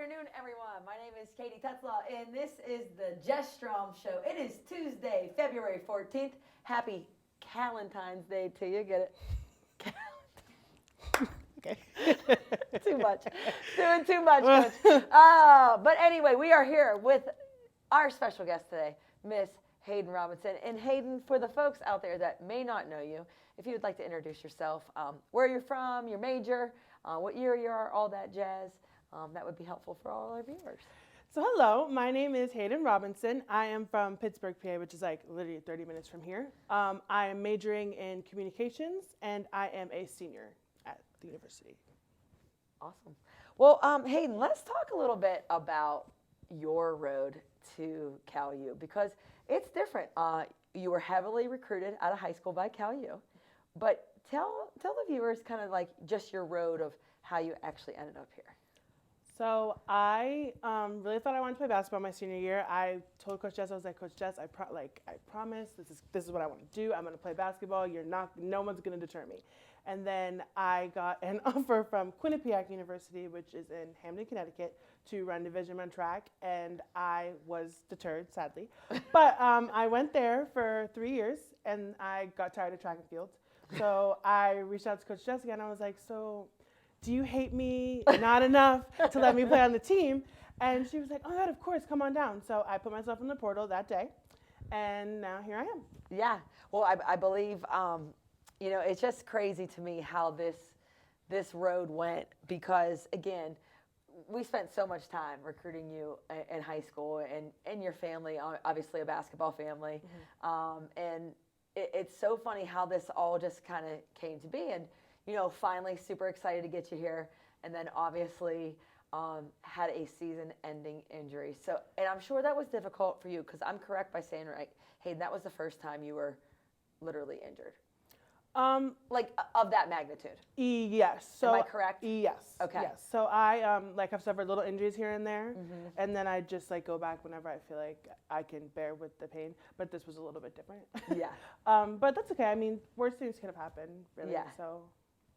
afternoon, everyone. My name is Katie Tetzlaw, and this is the Jess Strom Show. It is Tuesday, February 14th. Happy Valentine's Day to you. Get it? Okay. Too much. Doing too much, Coach. But anyway, we are here with our special guest today, Miss Hayden Robinson. And Hayden, for the folks out there that may not know you, if you would like to introduce yourself, where you're from, your major, what year you are, all that jazz, that would be helpful for all our viewers. So hello, my name is Hayden Robinson. I am from Pittsburgh, PA, which is like literally 30 minutes from here. I am majoring in communications, and I am a senior at the university. Awesome. Well, Hayden, let's talk a little bit about your road to Cal U, because it's different. You were heavily recruited out of high school by Cal U, but tell the viewers kind of like just your road of how you actually ended up here. So I really thought I wanted to play basketball my senior year. I told Coach Jess, I was like, Coach Jess, I promise this is what I want to do. I'm going to play basketball. No one's going to deter me. And then I got an offer from Quinnipiac University, which is in Hamden, Connecticut, to run Division I track, and I was deterred, sadly. But I went there for 3 years, and I got tired of track and field. So I reached out to Coach Jess again. I was like, so do you hate me not enough to let me play on the team? And she was like, oh, God, of course, come on down. So I put myself in the portal that day, and now here I am. Yeah. Well, I believe, it's just crazy to me how this road went, because, again, we spent so much time recruiting you in high school and your family, obviously a basketball family. Mm-hmm. And it's so funny how this all just kind of came to be. And, finally super excited to get you here. And then obviously had a season-ending injury. So, and I'm sure that was difficult for you, because I'm correct by saying, right, hey, that was the first time you were literally injured. Like of that magnitude. Yes. So, am I correct? Yes. Okay. Yes. So I have suffered little injuries here and there, mm-hmm. and then I just go back whenever I feel like I can bear with the pain. But this was a little bit different. Yeah. But that's okay. I mean, worse things could have happened, really. Yeah. So.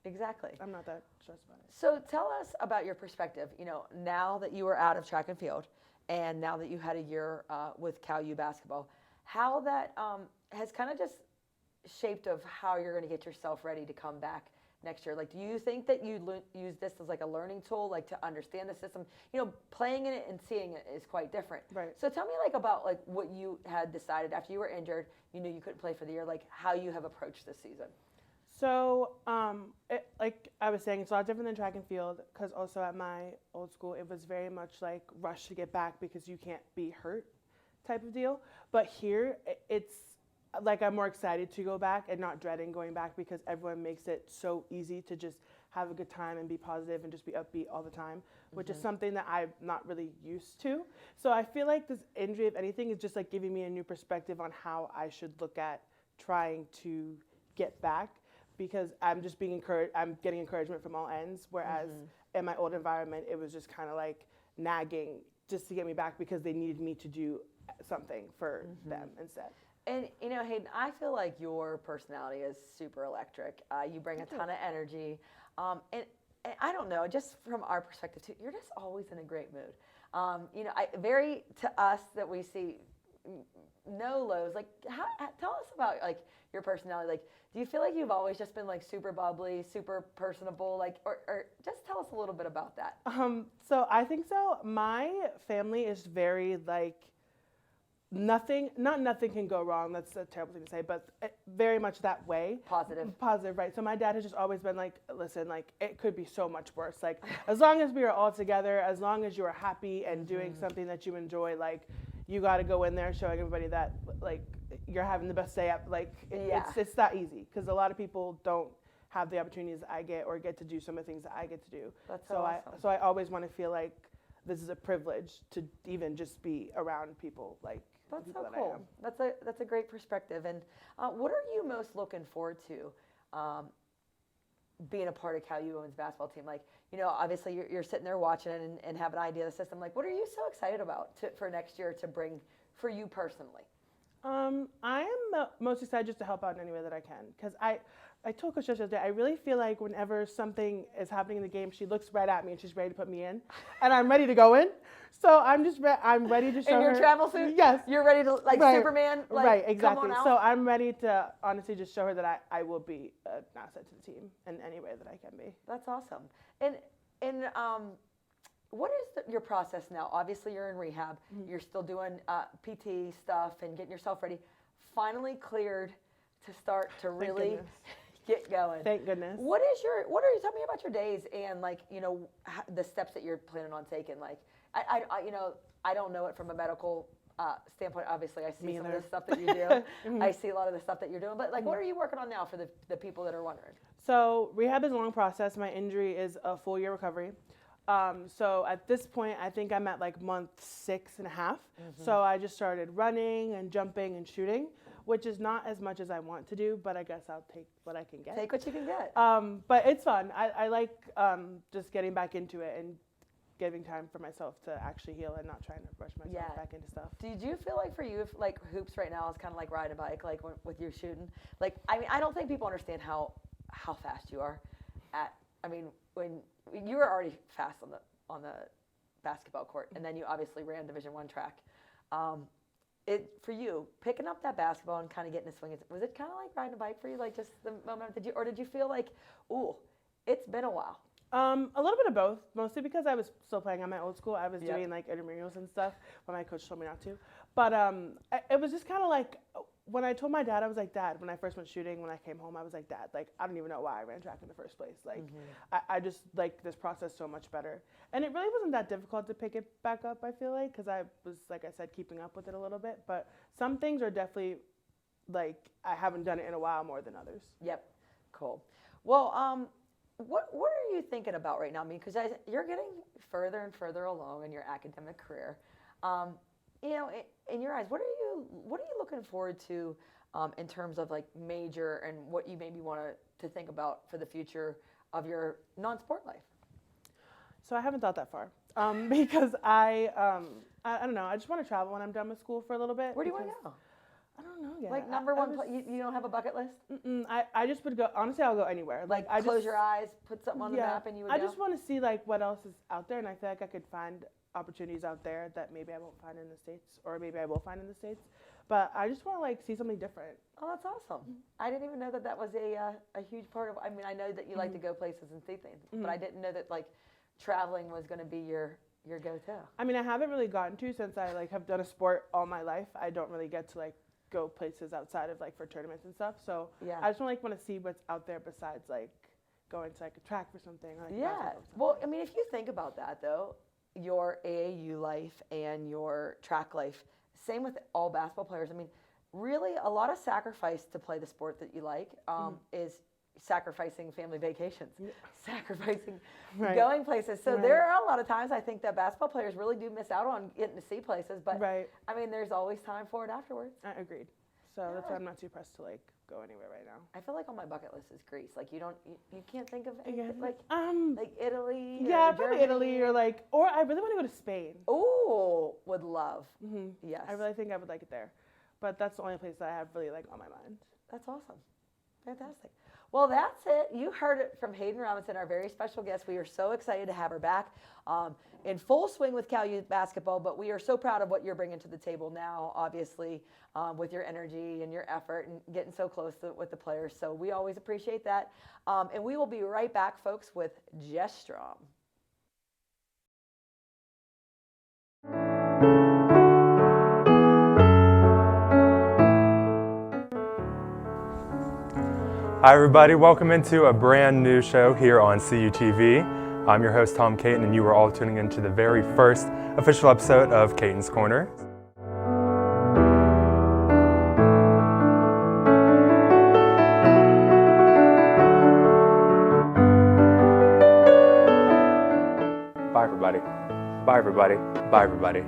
Exactly. I'm not that stressed about it. So tell us about your perspective. Now that you were out of track and field, and now that you had a year with Cal U basketball, how that has kind of just shaped of how you're going to get yourself ready to come back next year. Like, do you think that you use this as like a learning tool, like to understand the system? Playing in it and seeing it is quite different. Right. So tell me about what you had decided after you were injured, you knew you couldn't play for the year, like how you have approached this season. So, like I was saying, it's a lot different than track and field, because also at my old school, it was very much like rush to get back because you can't be hurt type of deal. But here, it's like I'm more excited to go back and not dreading going back, because everyone makes it so easy to just have a good time and be positive and just be upbeat all the time, which mm-hmm. is something that I'm not really used to. So I feel like this injury, if anything, is just like giving me a new perspective on how I should look at trying to get back. Because I'm just being encouraged, I'm getting encouragement from all ends, whereas mm-hmm. in my old environment, it was just kind of like nagging just to get me back because they needed me to do something for mm-hmm. them instead. And, Hayden, I feel like your personality is super electric. You bring a ton of energy. And I don't know, just from our perspective, too, you're just always in a great mood. Very to us that we see no lows. Like, tell us about, like, your personality. Like, do you feel like you've always just been like super bubbly, super personable, like, or just tell us a little bit about that? So I think so. My family is very like nothing can go wrong. That's a terrible thing to say, but very much that way. Positive, right? So my dad has just always been like, listen, like it could be so much worse. Like as long as we are all together, as long as you are happy and mm-hmm. doing something that you enjoy, like you got to go in there showing everybody that like you're having the best day up. Like it's that easy, because a lot of people don't have the opportunities that I get or get to do some of the things that I get to do. That's so awesome. So I always want to feel like this is a privilege to even just be around people like that's people so that cool. I am. That's a great perspective. And what are you most looking forward to being a part of Cal U women's basketball team? Like, obviously you're sitting there watching it and have an idea of the system. Like, what are you so excited about for next year to bring for you personally? I am most excited just to help out in any way that I can, because I told Coach Jess the other day, I really feel like whenever something is happening in the game, she looks right at me and she's ready to put me in, and I'm ready to go in. So I'm ready to show her. In your travel suit? Yes. You're ready to, like Right. Superman? Like, Right, exactly. Come on out? So I'm ready to honestly just show her that I will be an asset to the team in any way that I can be. That's awesome. And what is your process now? Obviously, you're in rehab. Mm-hmm. You're still doing PT stuff and getting yourself ready. Finally cleared to start to really get going. Thank goodness. What are you telling me about your days and like, the steps that you're planning on taking? Like, I don't know it from a medical standpoint. Obviously, I see some of the stuff that you do. I see a lot of the stuff that you're doing. But like, what are you working on now for the people that are wondering? So rehab is a long process. My injury is a full year recovery. So at this point, I think I'm at like month 6.5. So I just started running and jumping and shooting, which is not as much as I want to do, but I guess I'll take what I can get. Take what you can get. But it's fun. I like just getting back into it and giving time for myself to actually heal and not trying to rush myself back into stuff. Did you feel like for you, if like hoops right now is kind of like riding a bike, like with you shooting? Like, I mean, I don't think people understand how fast you are. When you were already fast on the basketball court, and then you obviously ran Division I track. For you, picking up that basketball and kind of getting a swing, was it kind of like riding a bike for you, like just the moment? Did you feel like, ooh, it's been a while? A little bit of both, mostly because I was still playing on my old school. I was doing like intramurals and stuff, but my coach told me not to. But it was just kind of like, when I told my dad, I was like, Dad, when I first went shooting, when I came home, I was like, Dad, like, I don't even know why I ran track in the first place. Like, I just like this process so much better. And it really wasn't that difficult to pick it back up, I feel like, because I was, like I said, keeping up with it a little bit. But some things are definitely, like, I haven't done it in a while more than others. Yep. Cool. Well, what are you thinking about right now? I mean, because you're getting further and further along in your academic career. In your eyes, what are you looking forward to in terms of like major and what you maybe want to think about for the future of your non-sport life? So I haven't thought that far because I don't know. I just want to travel when I'm done with school for a little bit. Where do you want to go? I don't know yet. Like number one, you don't have a bucket list? I just would go. Honestly, I'll go anywhere. Like I close your eyes, put something on the map, and you would go? I just want to see like what else is out there, and I feel like I could find opportunities out there that maybe I won't find in the States, or maybe I will find in the States. But I just want to like see something different. Oh, that's awesome. I didn't even know that was a huge part of. I mean, I know that you like to go places and see things, but I didn't know that like traveling was going to be your go-to. I mean, I haven't really gotten to since I like have done a sport all my life. I don't really get to like go places outside of like for tournaments and stuff. So I just want to see what's out there besides like going to like a track or something. Or, like, Well, I mean, if you think about that though, your AAU life and your track life, same with all basketball players. I mean, really a lot of sacrifice to play the sport that you like is sacrificing family vacations, sacrificing going places. So there are a lot of times I think that basketball players really do miss out on getting to see places, but I mean, there's always time for it afterwards. I agreed. So that's why I'm not too pressed to like go anywhere right now. I feel like on my bucket list is Greece. Like you can't think of anything like Italy. Yeah, or probably Germany. Italy or I really want to go to Spain. Oh, would love. Yes. I really think I would like it there, but that's the only place that I have really like on my mind. That's awesome. Fantastic. Well, that's it. You heard it from Hayden Robinson, our very special guest. We are so excited to have her back in full swing with Cal Youth basketball, but we are so proud of what you're bringing to the table now, obviously, with your energy and your effort and getting so close with the players. So we always appreciate that. And we will be right back, folks, with Jess Strom. Hi everybody, welcome into a brand new show here on CUTV. I'm your host Tom Caton and you are all tuning into the very first official episode of Caton's Corner. Bye everybody, bye everybody, bye everybody.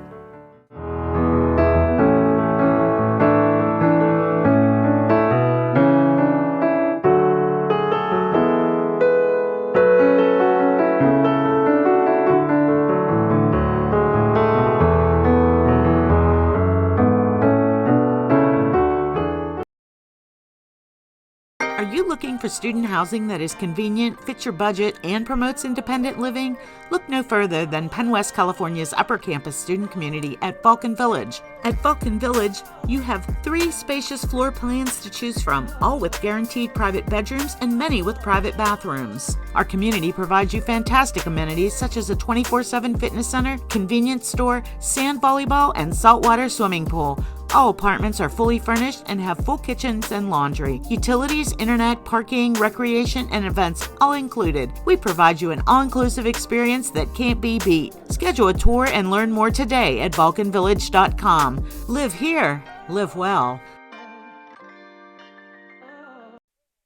Are you looking for student housing that is convenient, fits your budget, and promotes independent living? Look no further than Penn West California's Upper Campus student community at Vulcan Village. At Vulcan Village, you have 3 spacious floor plans to choose from, all with guaranteed private bedrooms and many with private bathrooms. Our community provides you fantastic amenities such as a 24/7 fitness center, convenience store, sand volleyball, and saltwater swimming pool. All apartments are fully furnished and have full kitchens and laundry. Utilities, internet, parking, recreation, and events all included. We provide you an all-inclusive experience that can't be beat. Schedule a tour and learn more today at vulcanvillage.com. Live here, live well.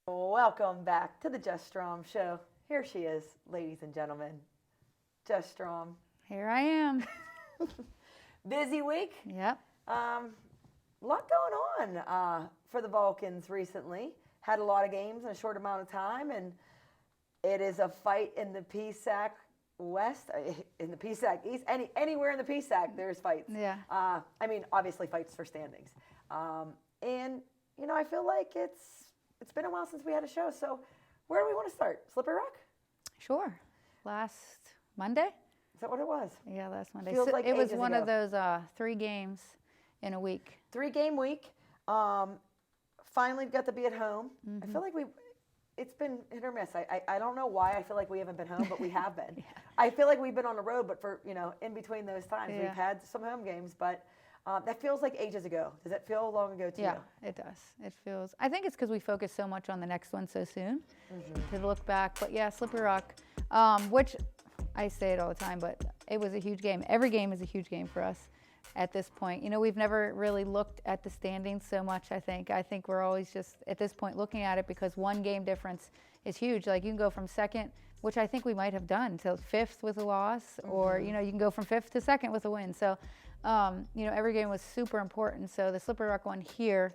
Welcome back to the Jess Strom Show. Here she is, ladies and gentlemen. Jess Strom. Here I am. Busy week. Yep. A lot going on for the Vulcans recently. Had a lot of games in a short amount of time, and it is a fight in the PSAC West, in the PSAC East, anywhere in the PSAC, there's fights. Yeah. I mean, obviously fights for standings. And, you know, I feel like it's been a while since we had a show, so where do we want to start? Slippery Rock? Sure. Last Monday? Is that what it was? Yeah, last Monday. Feels So like it was ages one ago. of those 3 games in a week. 3-game week. Finally got to be at home. I feel like it's been hit or miss. I don't know why I feel like we haven't been home, but we have been. Yeah. I feel like we've been on the road, but for, in between those times, Yeah. we've had some home games, but that feels like ages ago. Does that feel long ago to Yeah, you? it does. It feels. I think it's because we focus so much on the next one so soon to look back. But yeah, Slippery Rock, which I say it all the time, but it was a huge game. Every game is a huge game for us at this point. We've never really looked at the standings so much, I think. I think we're always just, at this point, looking at it because one game difference is huge. Like, you can go from second, which I think we might have done, to 5th with a loss, or, you can go from 5th to 2nd with a win. So, every game was super important. So the Slippery Rock one here,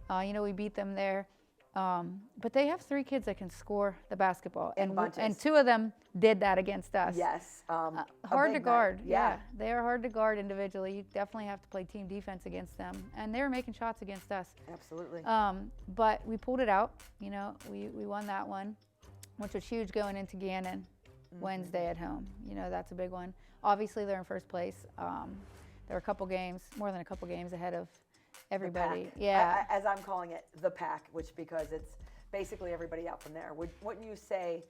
we beat them there. But they have 3 kids that can score the basketball. In bunches. And 2 of them did that against us. Yes. Hard to big guard. night. Yeah. They are hard to guard individually. You definitely have to play team defense against them. And they were making shots against us. Absolutely. But we pulled it out. We won that one, which was huge going into Gannon Wednesday at home. That's a big one. Obviously, they're in first place. There are a couple games, more than a couple games ahead of everybody. The pack. Yeah. As I'm calling it, the pack, which because it's basically everybody out from there. Wouldn't you say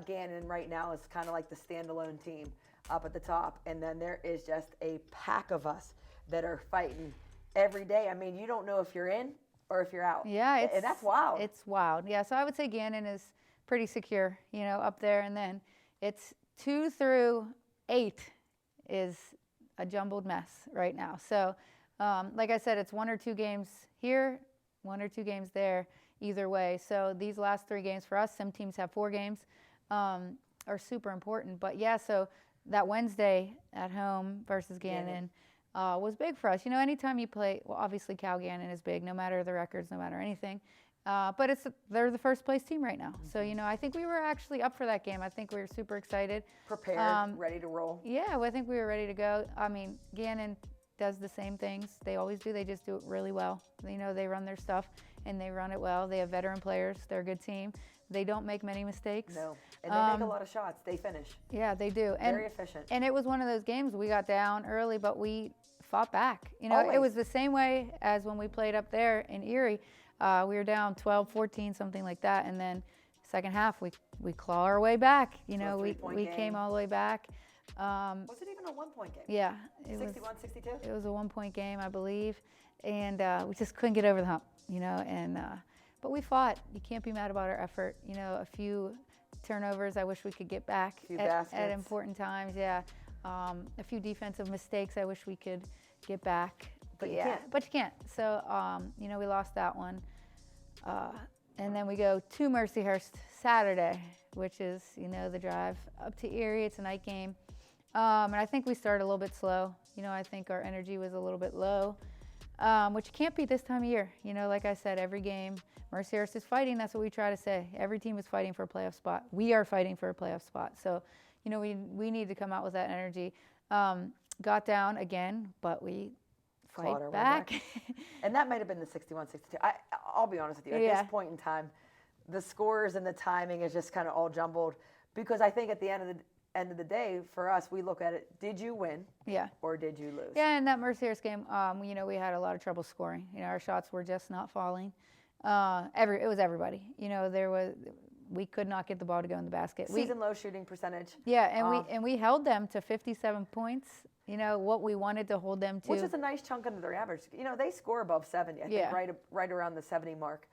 Gannon right now is kind of like the standalone team up at the top, and then there is just a pack of us that are fighting every day. I mean, you don't know if you're in or if you're out. Yeah, and that's wild. It's wild. Yeah, so I would say Gannon is pretty secure, up there, and then it's 2 through 8 is a jumbled mess right now. So, like I said, it's 1 or 2 games here, 1 or 2 games there, either way. So these last 3 games for us, some teams have 4 games, are super important. But yeah, so that Wednesday at home versus Gannon was big for us. Anytime you play, well, obviously Cal Gannon is big, no matter the records, no matter anything. But they're the first place team right now. So, I think we were actually up for that game. I think we were super excited. Prepared, ready to roll. Yeah, well, I think we were ready to go. I mean, Gannon does the same things. They always do. They just do it really well. They run their stuff, and they run it well. They have veteran players. They're a good team. They don't make many mistakes. No, and they make a lot of shots. They finish. Yeah, they do. Very efficient. And it was one of those games we got down early, but we fought back. Always. It was the same way as when we played up there in Erie. We were down 12, 14, something like that. And then second half, we claw our way back. We game. came all the way back. Was it even a 1-point game? Yeah. 61-62? It was a 1-point game, I believe. And we just couldn't get over the hump, but we fought. You can't be mad about our effort. A few turnovers I wish we could get back at important times. Yeah. A few defensive mistakes I wish we could get back. But you yeah, can't. but you can't. So, we lost that one. And then we go to Mercyhurst Saturday, which is, the drive up to Erie. It's a night game. And I think we started a little bit slow. I think our energy was a little bit low, which can't be this time of year. Like I said, every game, Mercyhurst is fighting. That's what we try to say. Every team is fighting for a playoff spot. We are fighting for a playoff spot. So, we need to come out with that energy. Got down again, but we Clawed our fight way back. And that might have been the 61-62. I'll be honest with you. At this point in time, the scores and the timing is just kind of all jumbled, because I think at the end of the day, for us, we look at it, did you win Yeah. or did you lose? Yeah, in that Mercyhurst game, you know, we had a lot of trouble scoring. You know, our shots were just not falling. It was everybody. You know, we could not get the ball to go in the basket. Season low shooting percentage. Yeah, and we held them to 57 points. You know, what we wanted to hold them to. Which is a nice chunk under their average. You know, they score above 70. I think right around the 70 mark.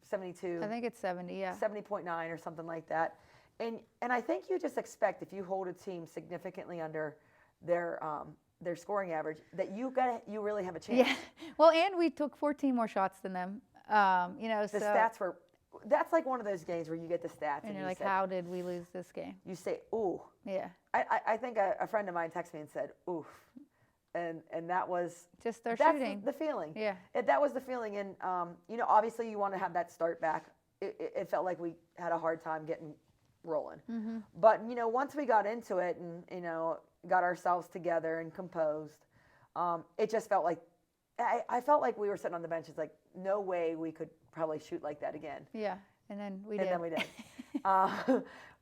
72. I think it's 70, yeah. 70.9 or something like that. And I think you just expect, if you hold a team significantly under their scoring average, that you really have a chance. Yeah. Well, and we took 14 more shots than them. You know, the stats were. That's like one of those games where you get the stats and you're like, how did we lose this game? You say, ooh. Yeah. I think a friend of mine texted me and said, oof. And that was just their that's shooting. The feeling. Yeah. That was the feeling. And, you know, obviously you want to have that start back. It felt like we had a hard time getting rolling. Mm-hmm. But, you know, once we got into it and, you know, got ourselves together and composed, it just felt like, I felt like we were sitting on the bench. It's like, no way we could probably shoot like that again. Yeah. And then we did.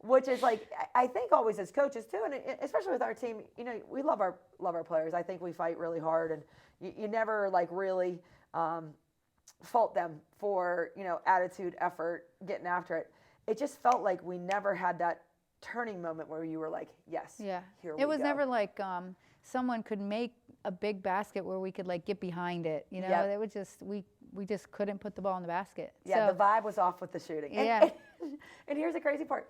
Which is like, I think always as coaches too, and especially with our team, you know, we love our players. I think we fight really hard, and you never like really fault them for, you know, attitude, effort, getting after it. It just felt like we never had that turning moment where you were like, yes, yeah. here we go. It was never like someone could make a big basket where we could like get behind it. You know, it was just we just couldn't put the ball in the basket. Yeah, so, the vibe was off with the shooting. Yeah. And here's the crazy part.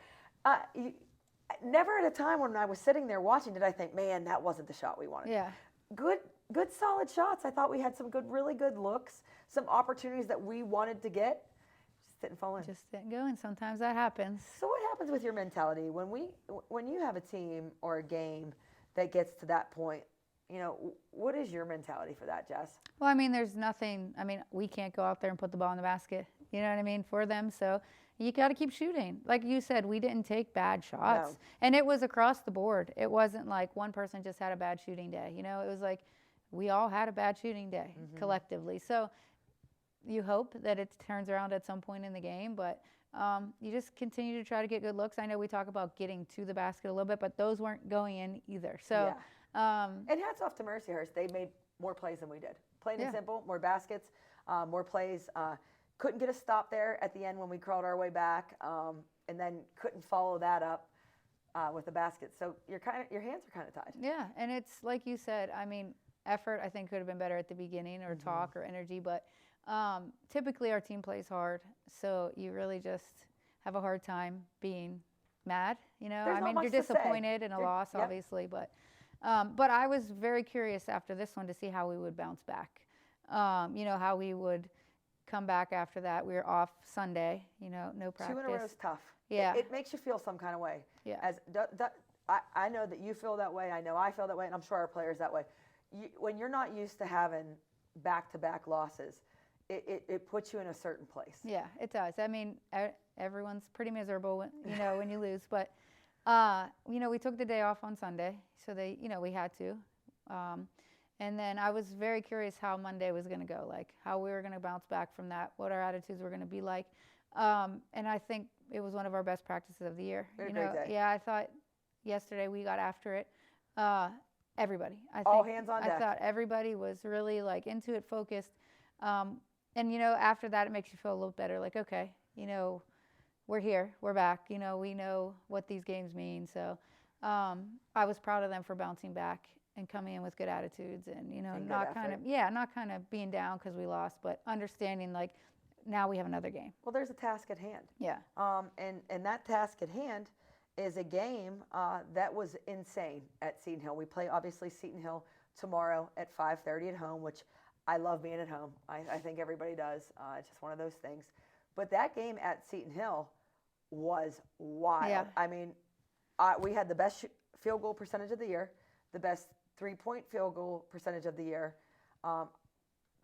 Never at a time when I was sitting there watching did I think, man, that wasn't the shot we wanted. Yeah. Good solid shots. I thought we had some really good looks, some opportunities that we wanted to get. Just didn't fall in. Just didn't go, and sometimes that happens. So what happens with your mentality when you have a team or a game that gets to that point? You know, what is your mentality for that, Jess? Well, I mean, there's nothing. I mean, we can't go out there and put the ball in the basket. You know what I mean, for them. So you got to keep shooting. Like you said, we didn't take bad shots. No. And it was across the board. It wasn't like one person just had a bad shooting day. You know, it was like we all had a bad shooting day collectively. So you hope that it turns around at some point in the game. But you just continue to try to get good looks. I know we talk about getting to the basket a little bit, but those weren't going in either. So. Yeah. And hats off to Mercyhurst. They made more plays than we did. Plain and simple, more baskets, more plays. Couldn't get a stop there at the end when we crawled our way back, and then couldn't follow that up with the basket. So your hands are kind of tied. Yeah, and it's like you said. I mean, effort I think could have been better at the beginning, or talk or energy, but typically our team plays hard, so you really just have a hard time being mad. You know, I mean, you're disappointed in a loss, obviously, but I was very curious after this one to see how we would bounce back. You know, how we would come back after that. We were off Sunday, you know, no practice. 2 in a row is tough. Yeah. It makes you feel some kind of way. Yeah. I know that you feel that way. I know I feel that way, and I'm sure our players that way. When you're not used to having back-to-back losses, it puts you in a certain place. Yeah, it does. I mean, everyone's pretty miserable when, you know, when you lose, but you know, we took the day off on Sunday, so we had to. And then I was very curious how Monday was going to go, like how we were going to bounce back from that, what our attitudes were going to be like. And I think it was one of our best practices of the year. Great day. Yeah, I thought yesterday we got after it. Everybody. All hands on deck. I thought everybody was really like into it, focused. And you know, after that, it makes you feel a little better. Like, okay, you know, we're here, we're back. You know, we know what these games mean. So I was proud of them for bouncing back and coming in with good attitudes, and you know, not kind of being down because we lost, but understanding like now we have another game. Well, there's a task at hand. Yeah. And that task at hand is a game that was insane at Seton Hill. We play obviously Seton Hill tomorrow at 5:30 at home, which I love being at home. I think everybody does. It's just one of those things. But that game at Seton Hill was wild. Yeah. I mean, we had the best field goal percentage of the year, the best three-point field goal percentage of the year,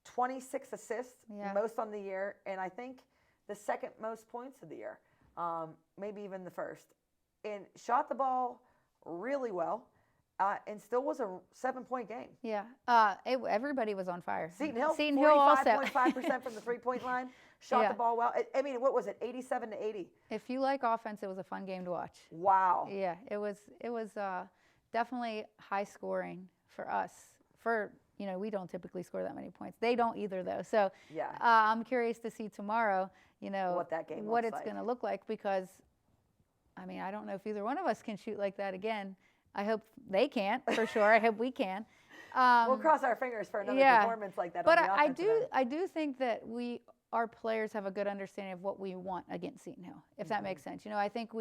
26 assists, most on the year, and I think the second most points of the year, maybe even the first. And shot the ball really well. and still was a 7-point game. Yeah. Everybody was on fire. Seton Hill, Seton Hill also. 45.5% from the 3-point line, shot Yeah. the ball well. I mean, what was it, 87-80? If you like offense, it was a fun game to watch. Wow. Yeah, it was definitely high scoring for us. We don't typically score that many points. They don't either, though. So Yeah. I'm curious to see tomorrow, What that game what looks it's like. going to look like, because, I mean, I don't know if either one of us can shoot like that again. I hope they can't, for sure. I hope we can. We'll cross our fingers for another yeah. performance like that. But on the offensive end. I do think that our players have a good understanding of what we want against Seton Hill, if that makes sense. I think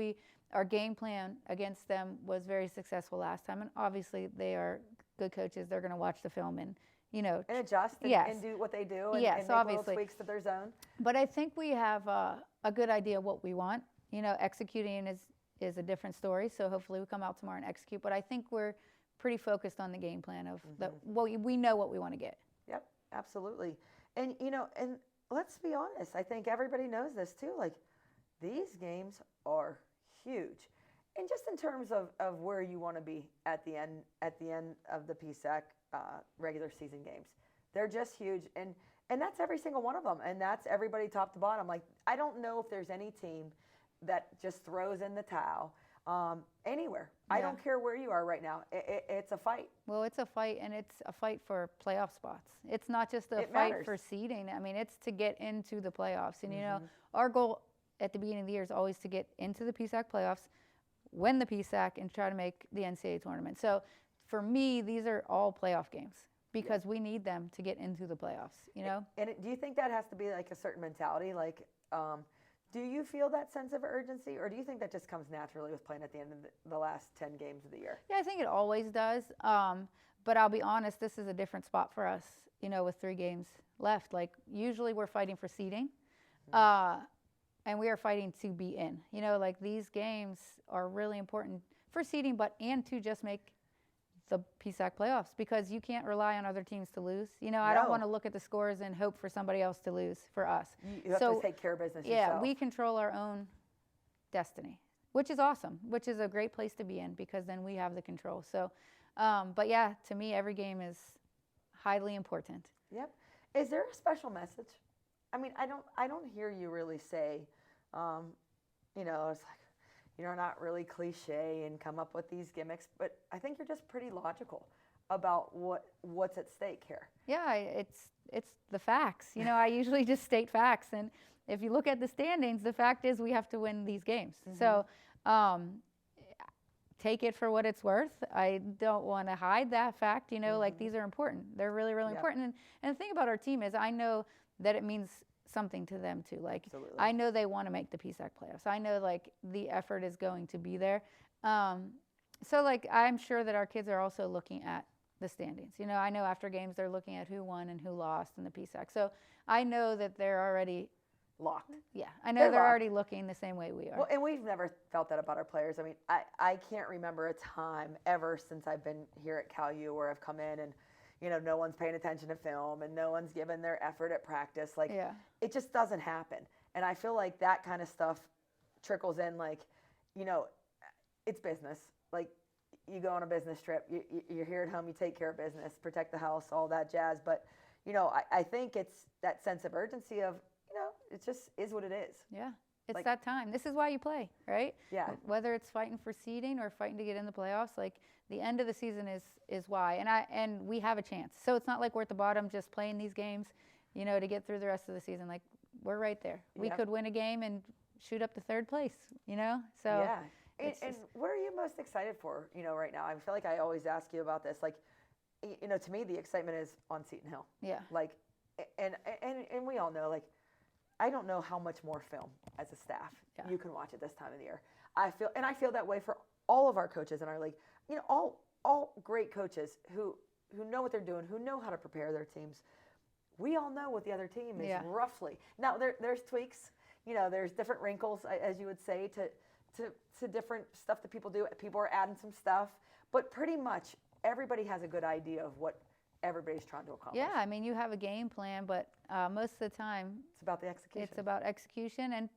our game plan against them was very successful last time, and obviously they are good coaches. They're going to watch the film and and adjust and, yes. and do what they do and, Yes, and make obviously. little tweaks to their zone. But I think we have a good idea of what we want. Executing is a different story, so hopefully we come out tomorrow and execute. But I think we're pretty focused on the game plan of we know what we want to get. Yep, absolutely. And and let's be honest, I think everybody knows this too. Like, these games are huge, and just in terms of where you want to be at the end of the PSAC regular season games, they're just huge, and that's every single one of them, and that's everybody top to bottom. Like, I don't know if there's any team that just throws in the towel anywhere. I don't care where you are right now. It's a fight. Well, it's a fight, and it's a fight for playoff spots. It's not just a It fight matters. for seeding. I mean, it's to get into the playoffs. And, our goal at the beginning of the year is always to get into the PSAC playoffs, win the PSAC, and try to make the NCAA tournament. So for me, these are all playoff games because we need them to get into the playoffs, And do you think that has to be like a certain mentality? Like, do you feel that sense of urgency, or do you think that just comes naturally with playing at the end of the last 10 games of the year? Yeah, I think it always does. But I'll be honest, this is a different spot for us, with 3 games left. Like, usually we're fighting for seeding, and we are fighting to be in. Like, these games are really important for seeding, and to just make the PSAC playoffs, because you can't rely on other teams to lose. I don't want to look at the scores and hope for somebody else to lose for us. You have to take care of business yeah, yourself. we control our own destiny, which is awesome, which is a great place to be in, because then we have the control. So, but yeah, to me, every game is highly important. Yep. Is there a special message? I mean, I don't hear you really say, it's like, not really cliche and come up with these gimmicks, but I think you're just pretty logical about what's at stake here. Yeah, it's the facts. I usually just state facts, and if you look at the standings, the fact is we have to win these games. So take it for what it's worth. I don't want to hide that fact. Like, these are important. They're really, really important. And the thing about our team is I know that it means something to them too. Like, Absolutely. I know they want to make the PSAC playoffs. I know, like, the effort is going to be there. So, like, I'm sure that our kids are also looking at the standings. I know after games they're looking at who won and who lost in the PSAC. So I know that they're already locked. Yeah, I know They're they're locked. already looking the same way we are. Well, and we've never felt that about our players. I mean, I can't remember a time ever since I've been here at Cal U where I've come in and, no one's paying attention to film and no one's giving their effort at practice. Like, it just doesn't happen. And I feel like that kind of stuff trickles in, like, it's business. Like, you go on a business trip, you're here at home, you take care of business, protect the house, all that jazz. But, I think it's that sense of urgency of, it just is what it is. Yeah, it's Like- that time. This is why you play, right? Yeah. Whether it's fighting for seeding or fighting to get in the playoffs, like, the end of the season is why. And we have a chance. So it's not like we're at the bottom just playing these games, to get through the rest of the season. Like, we're right there. We Yep. could win a game and shoot up to 3rd place, So Yeah. And, it's and just- what are you most excited for, right now? I feel like I always ask you about this. Like, to me, the excitement is on Seton Hill. yeah. Like, and we all know, like, I don't know how much more film as a staff you can watch at this time of the year. I feel that way for all of our coaches in our league. All great coaches who know what they're doing, who know how to prepare their teams. We all know what the other team is roughly. Now there's tweaks, there's different wrinkles, as you would say, to different stuff that people do. People are adding some stuff, but pretty much everybody has a good idea of what everybody's trying to accomplish. Yeah, I mean, you have a game plan, but most of the time It's about the execution. it's about execution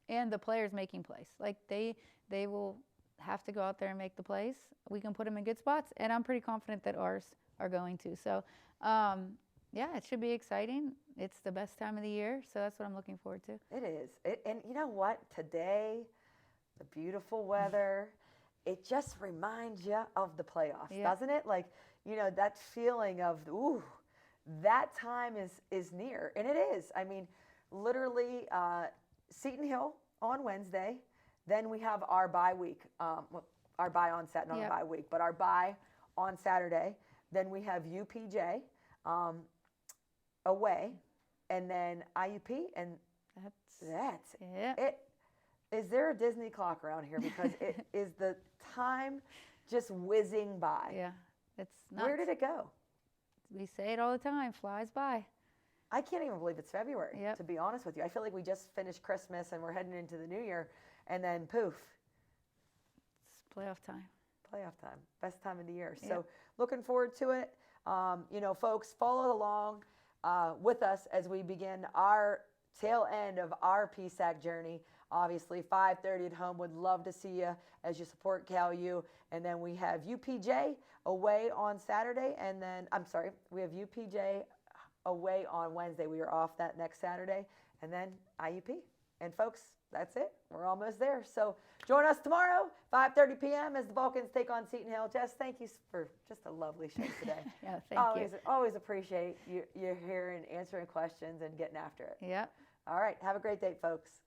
and the players making plays. Like, they will have to go out there and make the plays. We can put them in good spots, and I'm pretty confident that ours are going to. So, yeah, it should be exciting. It's the best time of the year, so that's what I'm looking forward to. It is. And you know what? Today, the beautiful weather, it just reminds you of the playoffs, doesn't it? Like, you know, that feeling of, ooh, that time is near. And it is. I mean, literally, Seton Hill on Wednesday. Then we have our bye week, our bye on Saturday, not a bye week, but our bye on Saturday. Then we have UPJ away, and then IUP, and that's it. Is there a Disney clock around here? Because it is the time just whizzing by. Yeah, it's nuts. Where did it go? We say it all the time, flies by. I can't even believe it's February, Yep. to be honest with you. I feel like we just finished Christmas and we're heading into the new year, and then poof. It's playoff time. Playoff time, best time of the year. Yep. So looking forward to it. You know, folks, follow along with us as we begin our tail end of our PSAC journey. Obviously, 5:30 at home. Would love to see you as you support CalU. And then we have UPJ away on Saturday. And then, I'm sorry, we have UPJ away on Wednesday. We are off that next Saturday. And then IUP. And folks, that's it. We're almost there. So join us tomorrow, 5:30 p.m. as the Vulcans take on Seton Hill. Jess, thank you for just a lovely show today. Yeah, thank you. Always appreciate you here and answering questions and getting after it. Yep. All right. Have a great day, folks.